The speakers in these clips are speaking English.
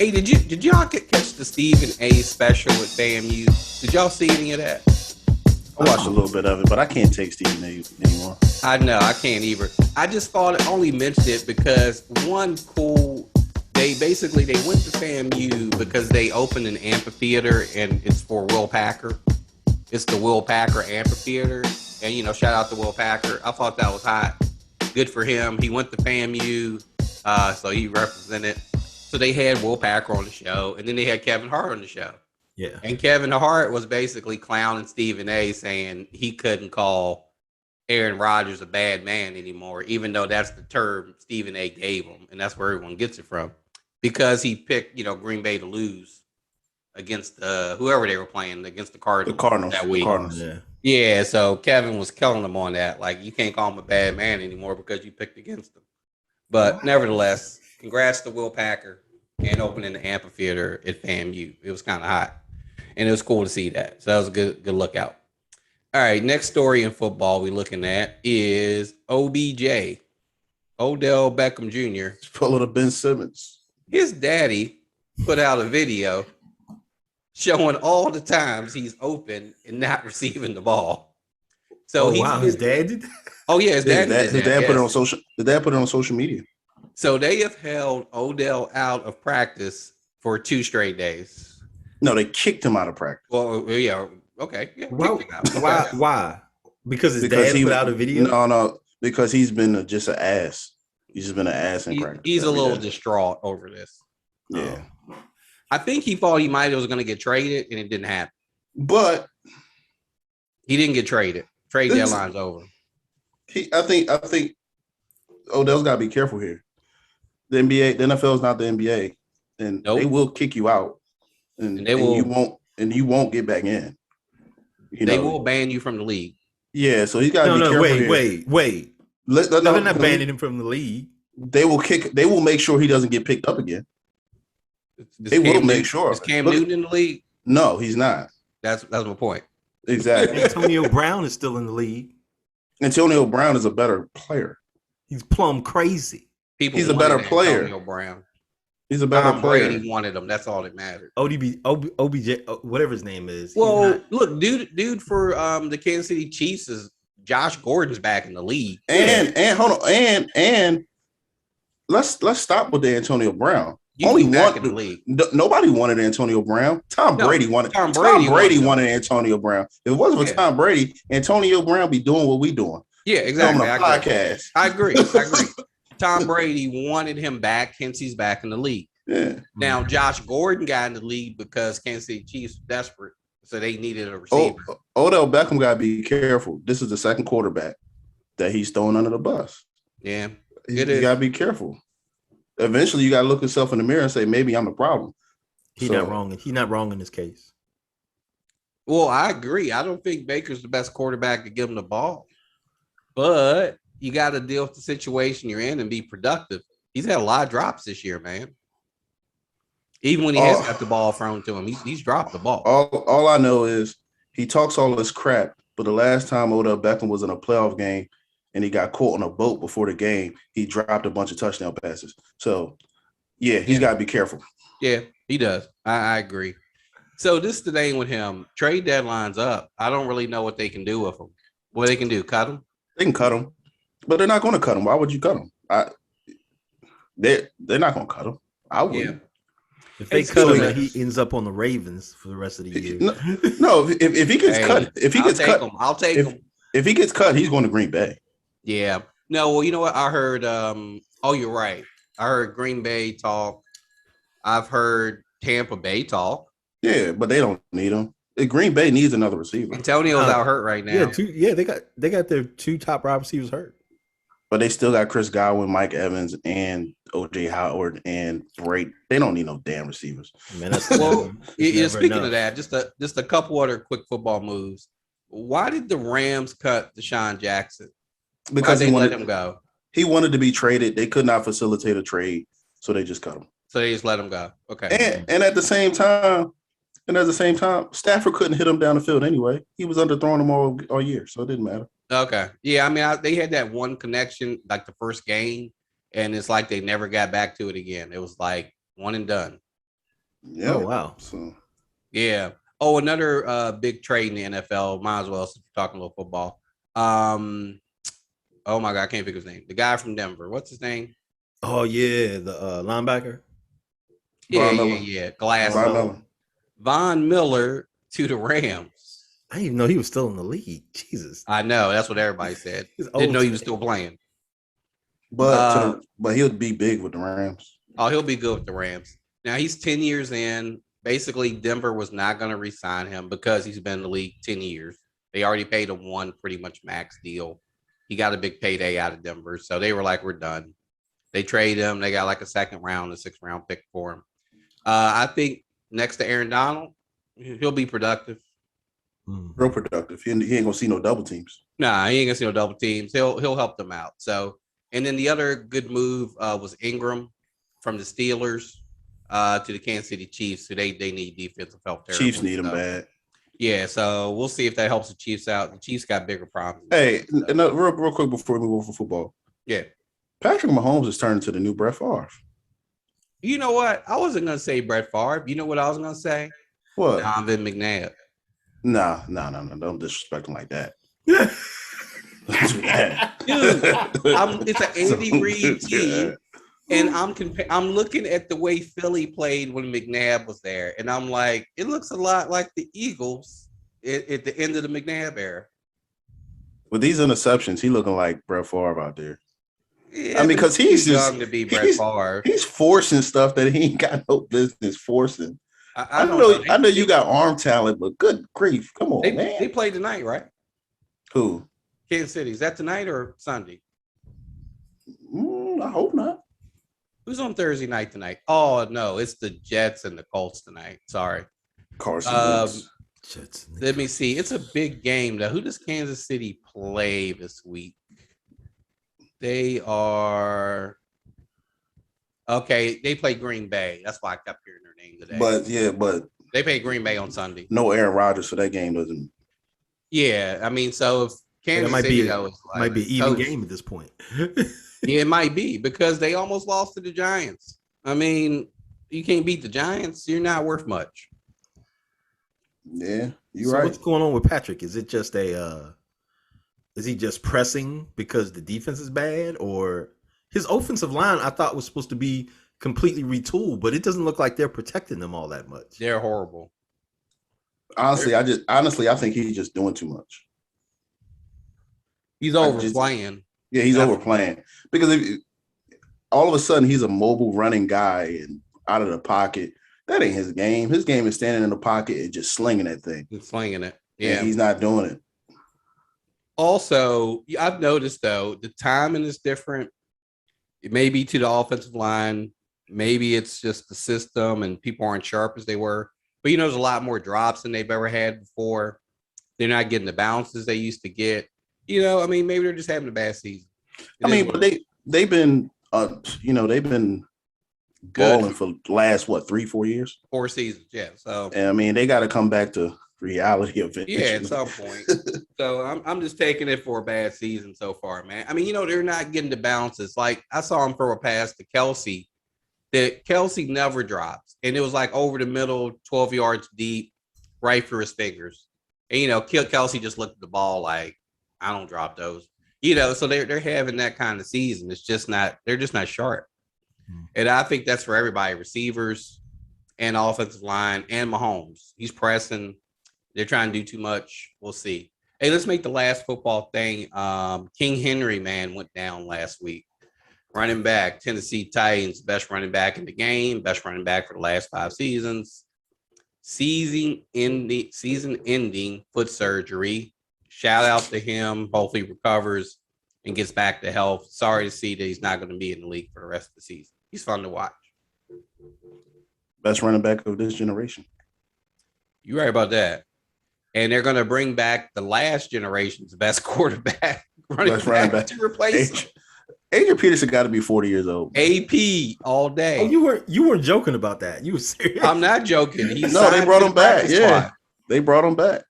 Hey, did y'all catch the Stephen A special with FAMU? Did y'all see any of that? I watched a little bit of it, but I can't take Stephen A anymore. I know I can't either. I just thought I only mentioned it because they went to FAMU because they opened an amphitheater and it's for Will Packer. It's the Will Packer Amphitheater, and shout out to Will Packer. I thought that was hot. Good for him. He went to FAMU, so he represented. So they had Will Packer on the show, and then they had Kevin Hart on the show. Yeah. And Kevin Hart was basically clowning Stephen A, saying he couldn't call Aaron Rodgers a bad man anymore, even though that's the term Stephen A gave him, and that's where everyone gets it from, because he picked Green Bay to lose against whoever they were playing against the Cardinals that week. Yeah. So Kevin was killing him on that, like you can't call him a bad man anymore because you picked against him. But nevertheless, congrats to Will Packer and opening the amphitheater at FAMU. It was kind of hot, and it was cool to see that. So that was a good lookout. All right, next story in football we're looking at is OBJ, Odell Beckham Jr. Pulling a Ben Simmons. His daddy put out a video showing all the times he's open and not receiving the ball. So his dad did that? Oh yeah, his dad put it on social. The dad put it on social media. So they have held Odell out of practice for 2 straight days. No, they kicked him out of practice. Well, yeah, okay. Yeah, why? Because his dad put out a video? No, because he's been just an ass. He's just been an ass in practice. He's a little distraught over this. Yeah. I think he thought he might was going to get traded, and it didn't happen. But he didn't get traded. Trade deadline's over. I think Odell's got to be careful here. The NFL is not the NBA, and they will kick you out, and you won't get back in. They will ban you from the league. Yeah, so he's got to be careful. Wait. They're not banning him from the league. They will make sure he doesn't get picked up again. They will make sure. Is Cam Newton in the league? No, he's not. That's my point. Exactly. Antonio Brown is still in the league. Antonio Brown is a better player. He's plumb crazy. He's a better player. Antonio Brown. He's a better player. Brady wanted him. That's all that mattered. OBJ, whatever his name is. Well, look, dude for the Kansas City Chiefs is Josh Gordon's back in the league. And hold on, and let's stop with the Antonio Brown. Nobody wanted Antonio Brown. Tom Brady wanted Antonio Brown. If it wasn't for Tom Brady, Antonio Brown be doing what we doing. Yeah, exactly. Podcast. I agree. Tom Brady wanted him back, hence he's back in the league. Yeah. Now Josh Gordon got in the league because Kansas City Chiefs were desperate, so they needed a receiver. Odell Beckham got to be careful. This is the second quarterback that he's thrown under the bus. Yeah, you got to be careful. Eventually, you got to look yourself in the mirror and say, maybe I'm the problem. He's not wrong. He's not wrong in this case. Well, I agree. I don't think Baker's the best quarterback to give him the ball, but you got to deal with the situation you're in and be productive. He's had a lot of drops this year, man. Even when he has got the ball thrown to him, he's dropped the ball. All I know is he talks all this crap, but the last time Odell Beckham was in a playoff game and he got caught on a boat before the game, he dropped a bunch of touchdown passes. So, yeah, he's got to be careful. Yeah, he does. I agree. So this is the thing with him. Trade deadline's up. I don't really know what they can do with him. What they can do, cut him? They can cut him, but they're not going to cut him. Why would you cut him? They're not going to cut him. I would. Yeah. If they cut him, he ends up on the Ravens for the rest of the year. No, if he gets cut, I'll take him. If he gets cut, he's going to Green Bay. Yeah. No, well, you know what? I heard you're right. I heard Green Bay talk. I've heard Tampa Bay talk. Yeah, but they don't need him. Green Bay needs another receiver. Antonio's out hurt right now. They got their 2 top wide receivers hurt. But they still got Chris Godwin, Mike Evans, and O.J. Howard and Brady. They don't need no damn receivers. Man, speaking of that, just a couple other quick football moves. Why did the Rams cut Desean Jackson? Because they let him go. He wanted to be traded. They could not facilitate a trade, so they just cut him. So they just let him go. Okay. And at the same time, Stafford couldn't hit him down the field anyway. He was underthrowing him all year, so it didn't matter. Okay. Yeah, I mean, they had that one connection, like the first game, and it's like they never got back to it again. It was like one and done. Yeah. Oh wow. So yeah. Oh, another big trade in the NFL. Might as well since we're talking a little football. Oh my God, I can't think of his name. The guy from Denver. What's his name? Oh yeah, the linebacker. Yeah, Von yeah, Miller. yeah. Glasses. Von Miller. Von Miller to the Rams. I didn't even know he was still in the league. Jesus. I know. That's what everybody said. Didn't know he was still playing. But he'll be big with the Rams. Oh, he'll be good with the Rams. Now he's 10 years in. Basically, Denver was not going to re-sign him because he's been in the league 10 years. They already paid him one pretty much max deal. He got a big payday out of Denver. So they were like, we're done. They trade him. They got like a second round, a 6th round pick for him. I think next to Aaron Donald, he'll be productive. Real productive. He ain't gonna see no double teams. Nah, he ain't gonna see no double teams. He'll help them out. So, and then the other good move was Ingram from the Steelers to the Kansas City Chiefs. So they need defensive help. Chiefs need them bad. Yeah, so we'll see if that helps the Chiefs out. The Chiefs got bigger problems. Hey, real quick before we move on for football. Yeah. Patrick Mahomes is turning to the new Brett Favre. You know what? I wasn't going to say Brett Favre. You know what I was going to say? What? Donovan McNabb. Nah. Don't disrespect him like that. Dude, it's an Andy Reid team. And I'm looking at the way Philly played when McNabb was there, and I'm like, it looks a lot like the Eagles at the end of the McNabb era. With these interceptions, he looking like Brett Favre out there. Yeah, I mean, because he's just young to be Brett Favre. He's forcing stuff that he ain't got no business forcing. I know you got arm talent, but good grief, come on, man. They play tonight, right? Who? Kansas City. Is that tonight or Sunday? I hope not. Who's on Thursday night tonight? Oh no, it's the Jets and the Colts tonight. Sorry, Carson. Jets. Let me see. It's a big game though. Who does Kansas City play this week? They are okay. They play Green Bay. That's why I kept hearing their name today. But they play Green Bay on Sunday. No Aaron Rodgers, so that game doesn't. Yeah, I mean, so if Kansas City might be even game at this point. Yeah, it might be because they almost lost to the Giants. I mean, you can't beat the Giants. You're not worth much. Yeah, you're right. What's going on with Patrick? Is it just is he just pressing because the defense is bad, or his offensive line I thought was supposed to be completely retooled, but it doesn't look like they're protecting them all that much. They're horrible. Honestly, I think he's just doing too much. He's overplaying. Yeah, he's overplaying because all of a sudden he's a mobile running guy and out of the pocket. That ain't his game. His game is standing in the pocket and just slinging that thing. He's slinging it. Yeah, and he's not doing it. Also, I've noticed though the timing is different. It may be to the offensive line. Maybe it's just the system and people aren't sharp as they were. But there's a lot more drops than they've ever had before. They're not getting the bounces they used to get. I mean, maybe they're just having a bad season. But they've been balling for the last 3-4 years? 4 seasons, yeah. So I mean, they got to come back to reality eventually. Yeah, at some point. So I'm just taking it for a bad season so far, man. I mean, they're not getting the bounces. Like I saw him throw a pass to Kelsey. That Kelsey never drops, and it was like over the middle, 12 yards deep, right through his fingers. And Kelsey just looked at the ball like, I don't drop those. So they're having that kind of season. It's just not, they're just not sharp. And I think that's for everybody, receivers and offensive line and Mahomes. He's pressing. They're trying to do too much. We'll see. Hey, let's make the last football thing. King Henry, man, went down last week. Running back, Tennessee Titans, best running back in the game, best running back for the last 5 seasons. Season-ending foot surgery. Shout out to him. Hopefully recovers and gets back to health. Sorry to see that he's not going to be in the league for the rest of the season. He's fun to watch. Best running back of this generation. You're right about that. And they're going to bring back the last generation's best quarterback running back to replace him. Adrian Peterson got to be 40 years old. AP all day. Oh, you weren't joking about that. You were serious. I'm not joking. They brought him back. Yeah, they brought him back.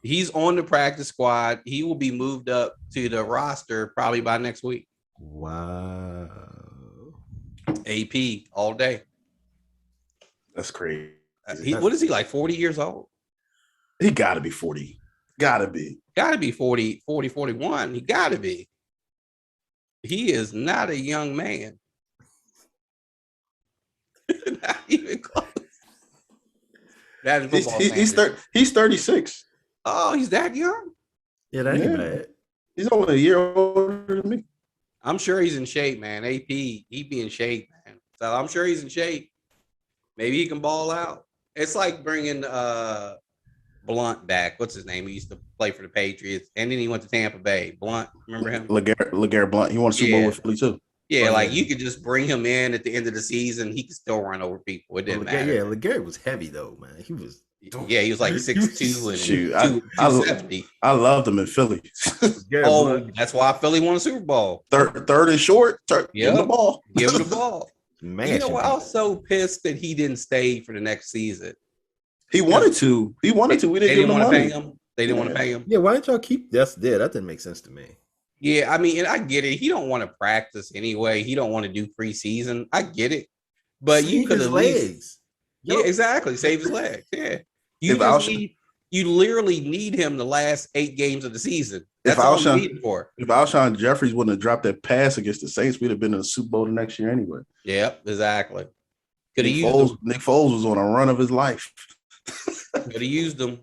He's on the practice squad. He will be moved up to the roster probably by next week. Wow. AP all day. That's crazy. What is he, like 40 years old? He got to be 40. Got to be. Got to be 40, 41. He got to be. He is not a young man. Not even close. He's 36. Oh, he's that young? Yeah, that ain't bad. He's only a year older than me. I'm sure he's in shape, man. AP, he be in shape, man. So I'm sure he's in shape. Maybe he can ball out. It's like bringing Blunt back. What's his name? He used to play for the Patriots, and then he went to Tampa Bay. Blunt, remember him? LeGarrette Blunt. He won a Super Bowl with Philly too. Yeah, like you could just bring him in at the end of the season. He could still run over people. It didn't matter. Yeah, LeGarrette was heavy though, man. He was. Yeah, he was like 6'2" and 270. I loved him in Philly. That's why Philly won a Super Bowl. Third and short. Give him the ball. Give him the ball. Man, you know what? I was so pissed that he didn't stay for the next season. He wanted to. We didn't give him want to pay him. They didn't want to pay him. Yeah, why didn't y'all keep that? That didn't make sense to me. Yeah, I mean, and I get it. He don't want to practice anyway. He don't want to do preseason. I get it. But you could at least. Yeah, exactly. Save his legs. Yeah. You literally need him the last 8 games of the season. That's all you need him for. If Alshon Jeffries wouldn't have dropped that pass against the Saints, we'd have been in the Super Bowl the next year anyway. Yep, exactly. Nick Foles was on a run of his life. Could have used him.